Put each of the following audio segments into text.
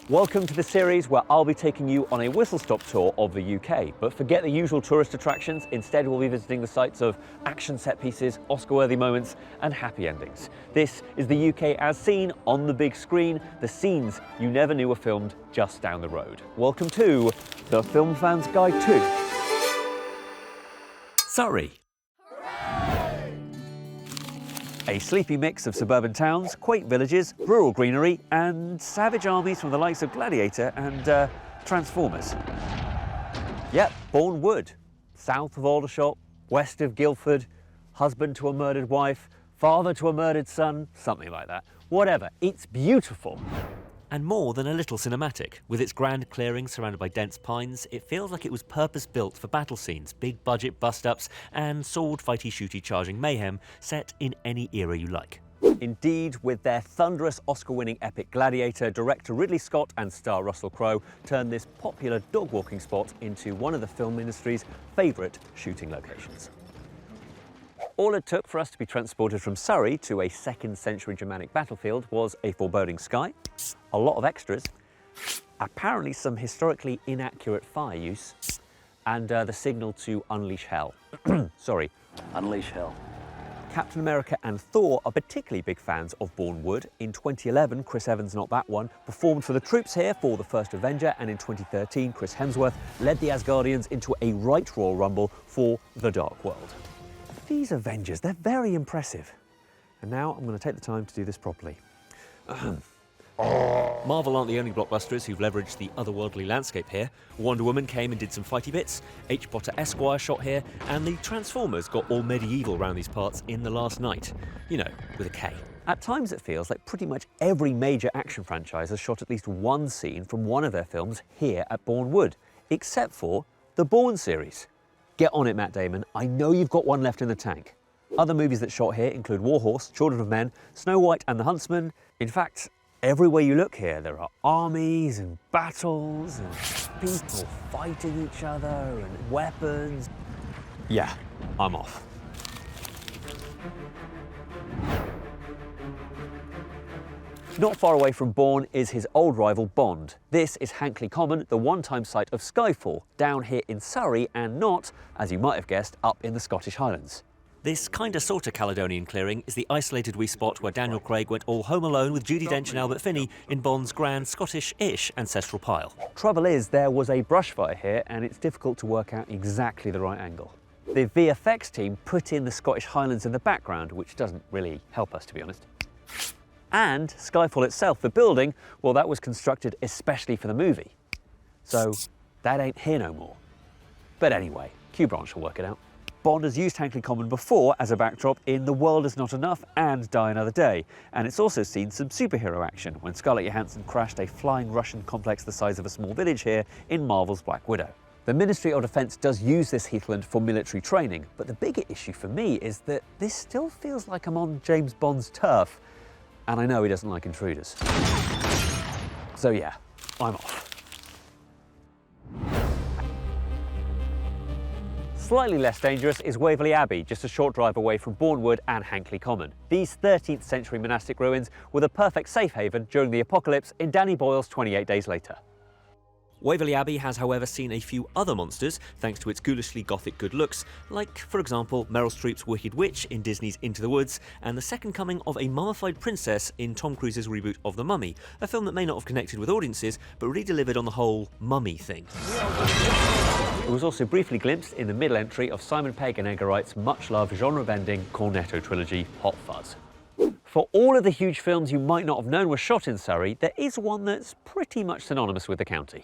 Welcome to the series where I'll be taking you on a whistle-stop tour of the UK. But forget the usual tourist attractions, instead we'll be visiting the sites of action set pieces, Oscar-worthy moments and happy endings. This is the UK as seen on the big screen, the scenes you never knew were filmed just down the road. Welcome to The Film Fan's Guide to Surrey. A sleepy mix of suburban towns, quaint villages, rural greenery and savage armies from the likes of Gladiator and Transformers. Yep, Bourne Wood, south of Aldershot, west of Guildford, husband to a murdered wife, father to a murdered son, something like that. Whatever, it's beautiful. And more than a little cinematic. With its grand clearing surrounded by dense pines, it feels like it was purpose-built for battle scenes, big-budget bust-ups, and sword fighty shooty charging mayhem set in any era you like. Indeed, with their thunderous Oscar-winning epic Gladiator, director Ridley Scott and star Russell Crowe turned this popular dog-walking spot into one of the film industry's favourite shooting locations. All it took for us to be transported from Surrey to a 2nd century Germanic battlefield was a foreboding sky, a lot of extras, apparently some historically inaccurate fire use, and the signal to unleash hell. Sorry. Unleash hell. Captain America and Thor are particularly big fans of Bourne Wood. In 2011, Chris Evans, not that one, performed for the troops here for the First Avenger, and in 2013, Chris Hemsworth led the Asgardians into a right Royal Rumble for The Dark World. These Avengers, they're very impressive. And now I'm going to take the time to do this properly. Marvel aren't the only blockbusters who've leveraged the otherworldly landscape here. Wonder Woman came and did some fighty bits, H. Potter Esquire shot here, and the Transformers got all medieval round these parts in The Last Night. You know, with a K. At times it feels like pretty much every major action franchise has shot at least one scene from one of their films here at Bourne Wood, except for the Bourne series. Get on it, Matt Damon. I know you've got one left in the tank. Other movies that shot here include Warhorse, Children of Men, Snow White and the Huntsman. In fact, everywhere you look here, there are armies and battles and people fighting each other and weapons. Yeah, I'm off. Not far away from Bourne is his old rival Bond. This is Hankley Common, the one-time site of Skyfall, down here in Surrey and not, as you might have guessed, up in the Scottish Highlands. This kinda-sorta Caledonian clearing is the isolated wee spot where Daniel Craig went all home alone with Judi Dench and Albert Finney in Bond's grand Scottish-ish ancestral pile. Trouble is, there was a brush fire here and it's difficult to work out exactly the right angle. The VFX team put in the Scottish Highlands in the background, which doesn't really help us, to be honest. And Skyfall itself, the building, well, that was constructed especially for the movie. So that ain't here no more. But anyway, Q Branch will work it out. Bond has used Hankley Common before as a backdrop in The World Is Not Enough and Die Another Day. And it's also seen some superhero action when Scarlett Johansson crashed a flying Russian complex the size of a small village here in Marvel's Black Widow. The Ministry of Defence does use this heathland for military training, but the bigger issue for me is that this still feels like I'm on James Bond's turf. And I know he doesn't like intruders. So yeah, I'm off. Slightly less dangerous is Waverley Abbey, just a short drive away from Bourne Wood and Hankley Common. These 13th century monastic ruins were the perfect safe haven during the apocalypse in Danny Boyle's 28 Days Later. Waverley Abbey has, however, seen a few other monsters thanks to its ghoulishly gothic good looks, like, for example, Meryl Streep's Wicked Witch in Disney's Into the Woods, and the second coming of a mummified princess in Tom Cruise's reboot of The Mummy, a film that may not have connected with audiences, but really delivered on the whole mummy thing. It was also briefly glimpsed in the middle entry of Simon Pegg and Edgar Wright's much-loved genre-bending Cornetto trilogy, Hot Fuzz. For all of the huge films you might not have known were shot in Surrey, there is one that's pretty much synonymous with the county.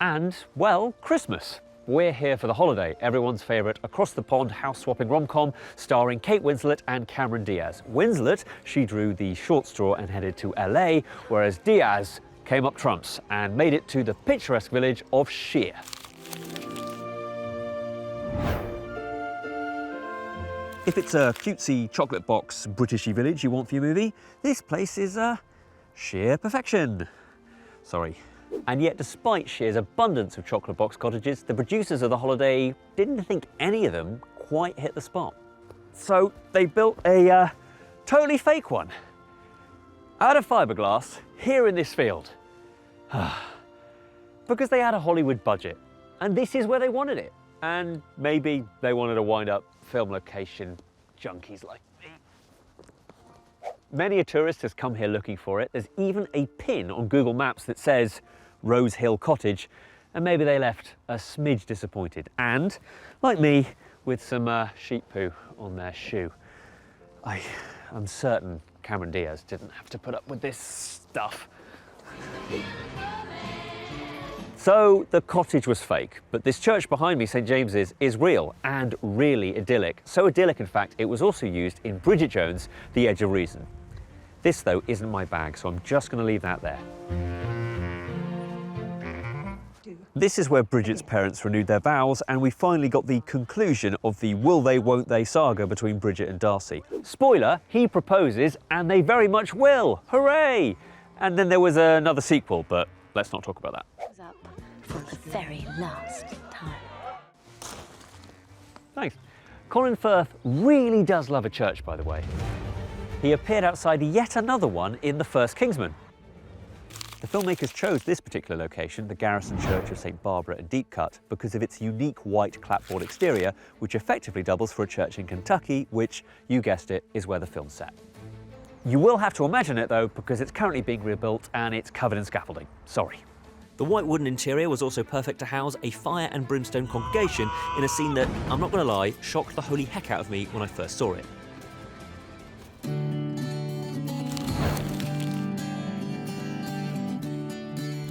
And, well, Christmas. We're here for the holiday, everyone's favourite across-the-pond house-swapping rom-com starring Kate Winslet and Cameron Diaz. Winslet, she drew the short straw and headed to LA, whereas Diaz came up trumps and made it to the picturesque village of Sheer. If it's a cutesy chocolate box Britishy village you want for your movie, this place is sheer perfection. Sorry. And yet, despite Sheer's abundance of chocolate box cottages, the producers of the holiday didn't think any of them quite hit the spot. So they built a totally fake one out of fiberglass here in this field. Because they had a Hollywood budget, and this is where they wanted it. And maybe they wanted to wind up film location junkies like me. Many a tourist has come here looking for it. There's even a pin on Google Maps that says Rose Hill Cottage, and maybe they left a smidge disappointed. And, like me, with some sheep poo on their shoe. I'm certain Cameron Diaz didn't have to put up with this stuff. So the cottage was fake, but this church behind me, St James's, is real and really idyllic. So idyllic, in fact, it was also used in Bridget Jones' The Edge of Reason. This, though, isn't my bag, so I'm just going to leave that there. This is where Bridget's parents renewed their vows, and we finally got the conclusion of the will they, won't they saga between Bridget and Darcy. Spoiler, he proposes, and they very much will. Hooray! And then there was another sequel, but let's not talk about that. Up for the very last time. Thanks. Colin Firth really does love a church, by the way. He appeared outside yet another one in The First Kingsman. The filmmakers chose this particular location, the Garrison Church of St Barbara in Deepcut, because of its unique white clapboard exterior, which effectively doubles for a church in Kentucky, which, you guessed it, is where the film's set. You will have to imagine it, though, because it's currently being rebuilt and it's covered in scaffolding. Sorry. The white wooden interior was also perfect to house a fire and brimstone congregation in a scene that, I'm not going to lie, shocked the holy heck out of me when I first saw it.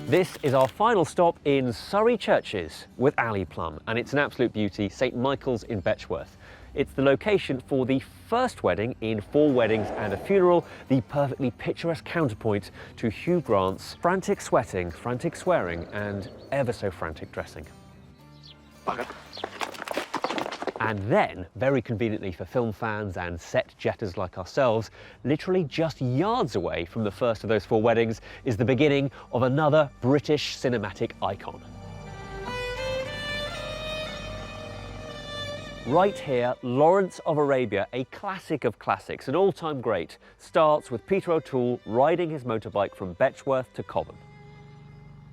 This is our final stop in Surrey churches with Ali Plumb, and it's an absolute beauty, St Michael's in Betchworth. It's the location for the first wedding in 4 Weddings and a Funeral, the perfectly picturesque counterpoint to Hugh Grant's frantic sweating, frantic swearing, and ever so frantic dressing. And then, very conveniently for film fans and set jetters like ourselves, literally just yards away from the first of those 4 weddings is the beginning of another British cinematic icon. Right here, Lawrence of Arabia, a classic of classics, an all-time great, starts with Peter O'Toole riding his motorbike from Betchworth to Cobham.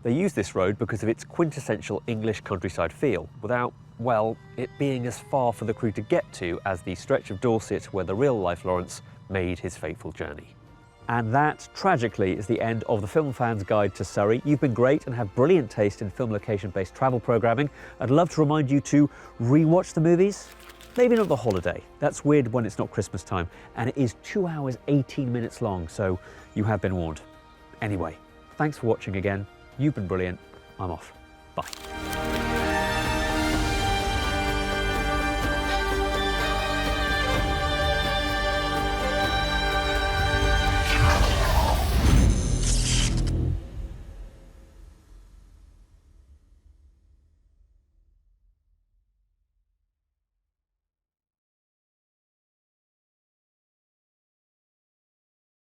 They use this road because of its quintessential English countryside feel, without, well, it being as far for the crew to get to as the stretch of Dorset where the real-life Lawrence made his fateful journey. And that, tragically, is the end of the Film Fan's Guide to Surrey. You've been great and have brilliant taste in film location-based travel programming. I'd love to remind you to re-watch the movies. Maybe not The Holiday. That's weird when it's not Christmas time. And it is 2 hours, 18 minutes long, so you have been warned. Anyway, thanks for watching again. You've been brilliant. I'm off. Bye.